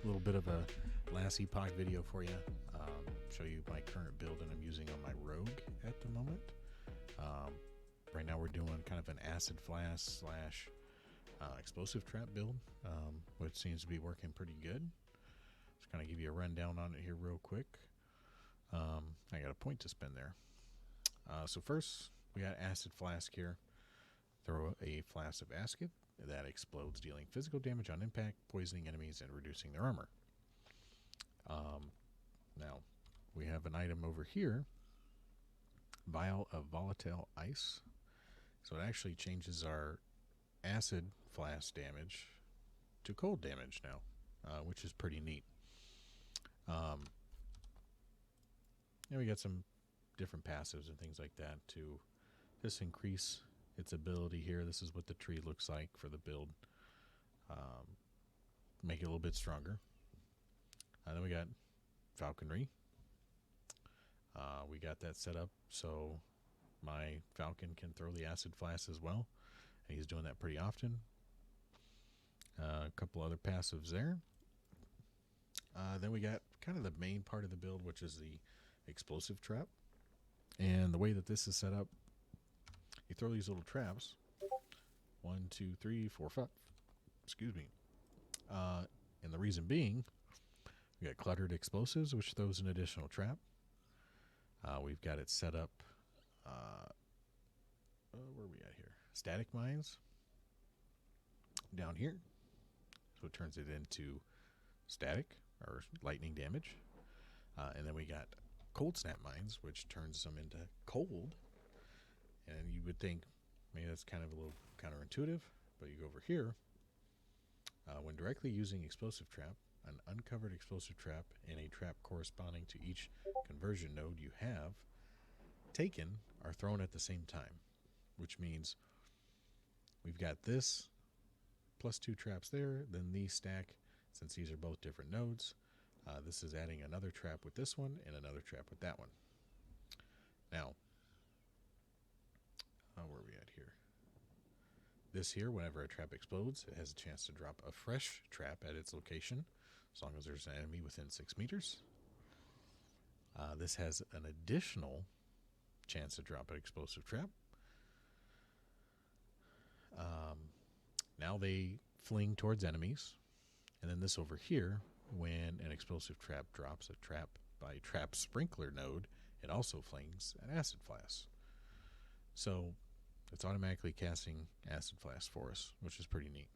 little bit of a Last Epoch video for you. Show you my current build that I'm using on my Rogue at the moment. Right now we're doing kind of an acid flask slash explosive trap build, which seems to be working pretty good. Just kind of give you a rundown on it here real quick. I got a point to spend there. So first we got acid flask here. Throw a flask of acid that explodes, dealing physical damage on impact, poisoning enemies, and reducing their armor. Now, we have an item over here, vial of volatile ice. So it actually changes our acid flask damage to cold damage now, which is pretty neat. And we got some different passives and things like that to just increase its ability here. This is what the tree looks like for the build. Make it a little bit stronger. Then we got falconry. We got that set up so my falcon can throw the acid flask as well, and he's doing that pretty often. A couple other passives there. Then we got kind of the main part of the build, which is the explosive trap. And the way that this is set up, you throw these little traps. 1, 2, 3, 4, 5. Excuse me. And the reason being, we got cluttered explosives, which throws an additional trap. We've got it set up. Where are we at here? Static mines down here. So it turns it into static or lightning damage. And then we got cold snap mines, which turns them into cold. And you would think maybe that's kind of a little counterintuitive, but you go over here. When directly using explosive trap, an uncovered explosive trap and a trap corresponding to each conversion node you have taken are thrown at the same time, which means we've got this plus 2 traps there, then these stack. Since these are both different nodes, this is adding another trap with this one and another trap with that one. Now, where are we at here? This here, whenever a trap explodes, it has a chance to drop a fresh trap at its location, as long as there's an enemy within 6 meters. This has an additional chance to drop an explosive trap. Now they fling towards enemies. And then this over here, when an explosive trap drops a trap by trap sprinkler node, it also flings an acid flask. So it's automatically casting acid flask for us, which is pretty neat.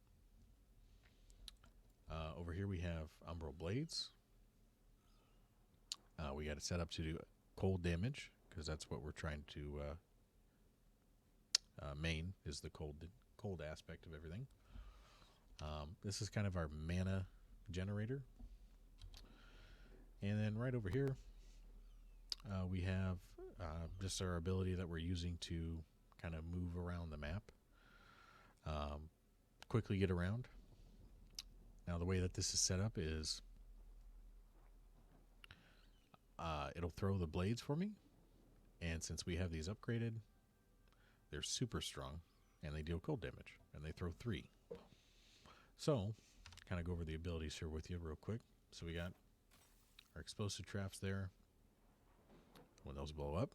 Over here we have umbral blades. We got it set up to do cold damage, because that's what we're trying to main, is the cold aspect of everything. This is kind of our mana generator. And then right over here, we have just our ability that we're using to kind of move around the map, quickly get around. Now the way that this is set up is it'll throw the blades for me, and since we have these upgraded, they're super strong and they deal cold damage, and they throw 3. So kind of go over the abilities here with you real quick. So we got our explosive traps there. When those blow up,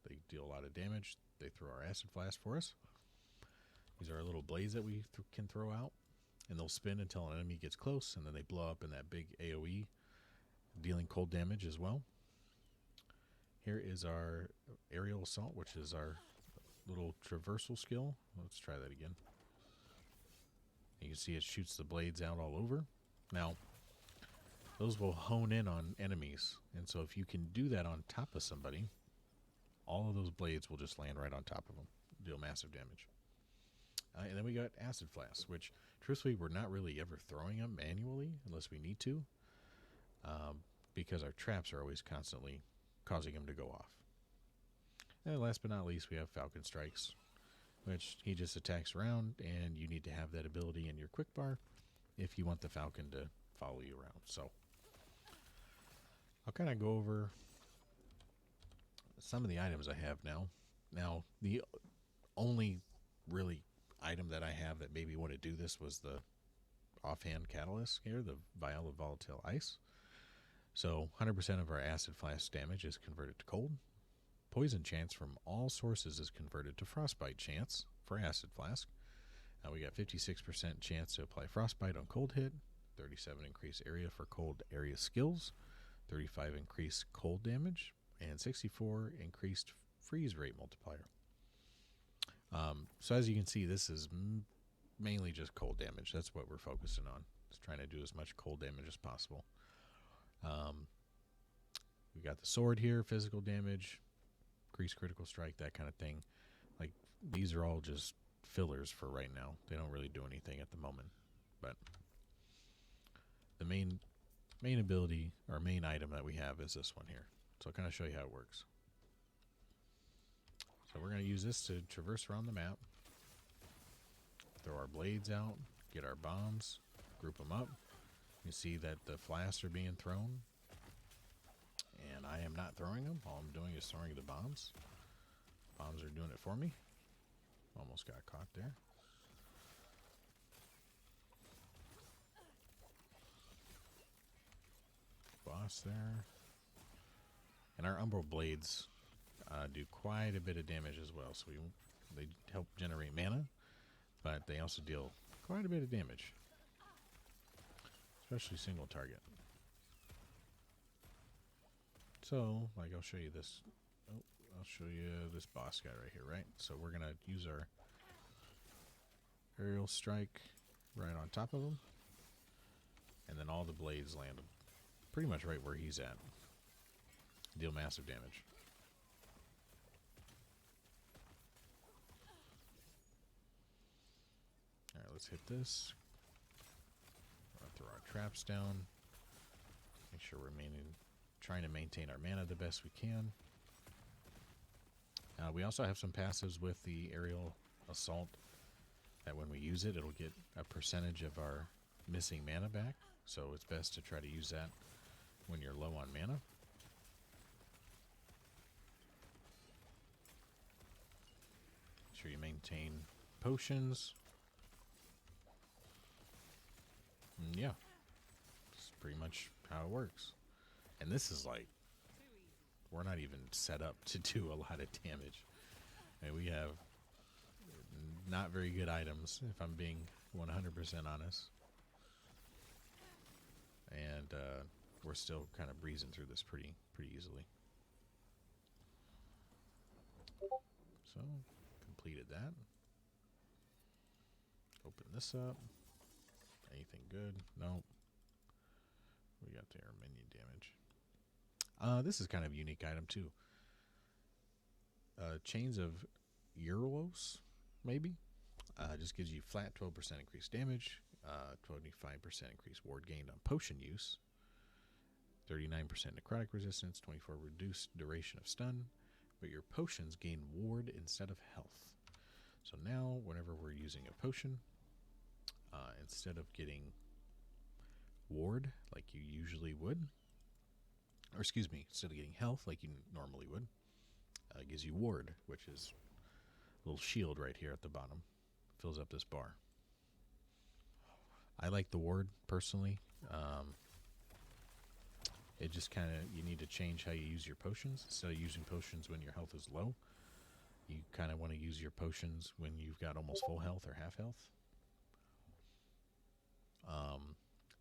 they deal a lot of damage. They throw our acid flask for us. These are our little blades that we can throw out, and they'll spin until an enemy gets close, and then they blow up in that big AoE, dealing cold damage as well. Here is our aerial assault, which is our little traversal skill. Let's try that again. You can see it shoots the blades out all over. Now, those will hone in on enemies, and so if you can do that on top of somebody, all of those blades will just land right on top of them, deal massive damage. And then we got acid flasks, which truthfully we're not really ever throwing them manually unless we need to, because our traps are always constantly causing them to go off. And last but not least, we have Falcon Strikes, which he just attacks around, and you need to have that ability in your quick bar if you want the Falcon to follow you around. So I'll kind of go over some of the items I have now. Now, the only really item that I have that made me want to do this was the offhand catalyst here, the vial of volatile ice. So 100% of our acid flask damage is converted to cold. Poison chance from all sources is converted to frostbite chance for acid flask. Now we got 56% chance to apply frostbite on cold hit, 37 increased area for cold area skills, 35 increased cold damage, and 64 increased freeze rate multiplier. So as you can see, this is mainly just cold damage. That's what we're focusing on. Just trying to do as much cold damage as possible. We got the sword here, physical damage, increased critical strike, that kind of thing. Like, these are all just fillers for right now. They don't really do anything at the moment. But the main ability, or main item that we have is this one here. So I'll kind of show you how it works. So we're going to use this to traverse around the map, throw our blades out, get our bombs, group them up. You see that the flasks are being thrown, and I am not throwing them. All I'm doing is throwing the bombs. Bombs are doing it for me. Almost got caught there. Boss there. And our umbral blades do quite a bit of damage as well. So they help generate mana, but they also deal quite a bit of damage, especially single target. So, like, I'll show you this. Oh, I'll show you this boss guy right here, right? So we're gonna use our aerial strike right on top of him, and then all the blades land pretty much right where he's at. Deal massive damage. Alright, let's hit this. Throw our traps down. Make sure we're trying to maintain our mana the best we can. We also have some passives with the aerial assault that when we use it, it'll get a percentage of our missing mana back. So it's best to try to use that when you're low on mana. Make sure you maintain potions. And yeah, that's pretty much how it works. And this is like, we're not even set up to do a lot of damage. I mean, we have not very good items, if I'm being 100% honest. And we're still kind of breezing through this pretty easily. So, completed that. Open this up. Anything good? Nope. We got their minion damage. This is kind of a unique item too. Chains of Euros, maybe. Just gives you flat 12% increased damage, 25% increased ward gained on potion use, 39% necrotic resistance, 24 reduced duration of stun, but your potions gain ward instead of health. So now, whenever we're using a potion, instead of getting ward like you usually would, or excuse me, instead of getting health like you normally would, it gives you ward, which is a little shield right here at the bottom. Fills up this bar. I like the ward personally. It just kind of, you need to change how you use your potions. Instead of using potions when your health is low, you kind of want to use your potions when you've got almost full health or half health.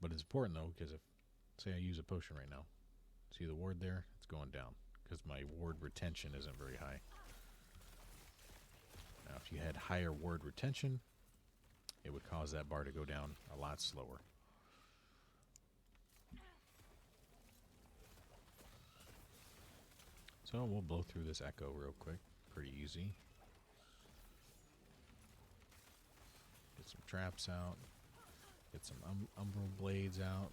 But it's important though, because if, say I use a potion right now, see the ward there? It's going down because my ward retention isn't very high. Now, if you had higher ward retention, it would cause that bar to go down a lot slower. So we'll blow through this echo real quick. Pretty easy. Get some traps out. Get some umbral blades out.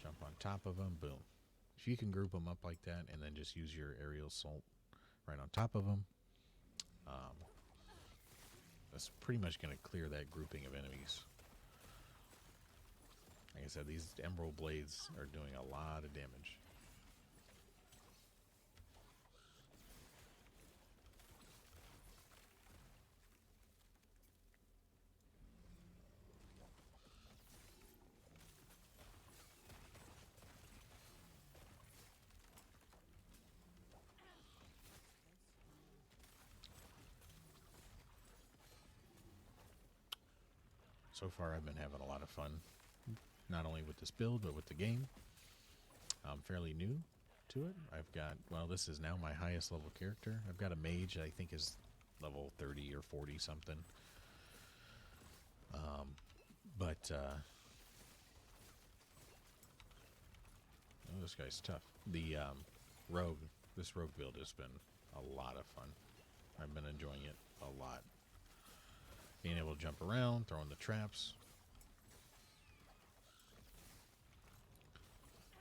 Jump on top of them. Boom. If you can group them up like that and then just use your aerial assault right on top of them, that's pretty much going to clear that grouping of enemies. Like I said, these emerald blades are doing a lot of damage. so far I've been having a lot of fun, not only with this build, but with the game. I'm fairly new to it. I've got, well, this is now my highest level character. I've got a mage that I think is level 30 or 40 something. Oh, this guy's tough. The rogue, this rogue build has been a lot of fun. I've been enjoying it a lot. Being able to jump around, throwing the traps.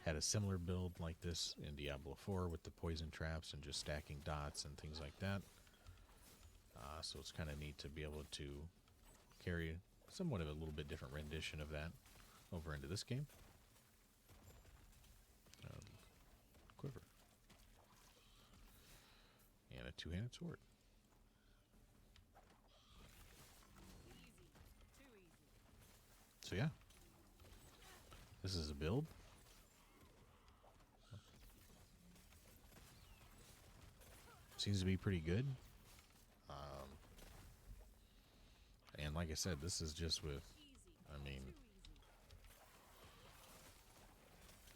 Had a similar build like this in Diablo 4 with the poison traps and just stacking dots and things like that. So it's kind of neat to be able to carry somewhat of a little bit different rendition of that over into this game. Quiver. And a two-handed sword. So yeah, this is a build. Seems to be pretty good. And like I said, this is just with, I mean,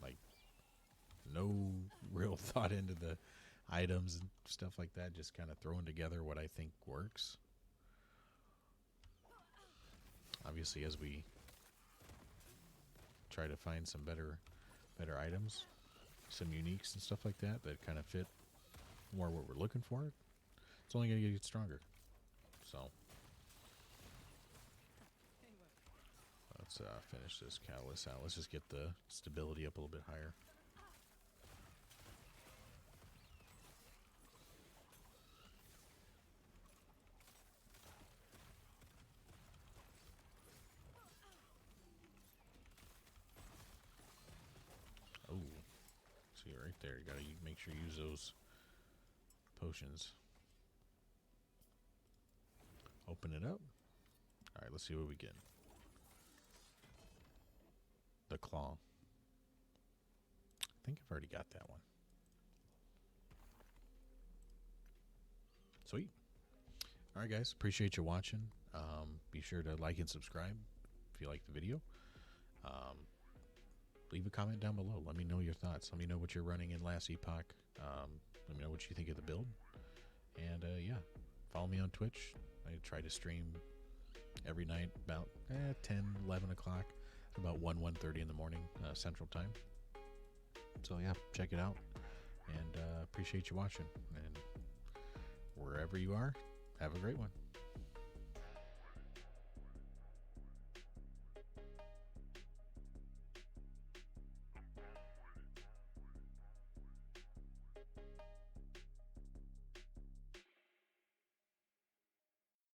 like, no real thought into the items and stuff like that. Just kind of throwing together what I think works. Obviously, as we try to find some better items, some uniques and stuff like that that kind of fit more what we're looking for, it's only going to get stronger. So let's finish this catalyst out. Let's just get the stability up a little bit higher. Oh, see right there. You gotta make sure you use those potions. Open it up. All right, let's see what we get. The claw. I think I've already got that one. Sweet. All right, guys. Appreciate you watching. Be sure to like and subscribe if you like the video. Leave a comment down below. Let me know your thoughts. Let me know what you're running in Last Epoch. Let me know what you think of the build. And yeah, follow me on Twitch. I try to stream every night about 10, 11 o'clock, about 1:30 in the morning Central Time. So yeah, check it out. And appreciate you watching. And wherever you are, have a great one.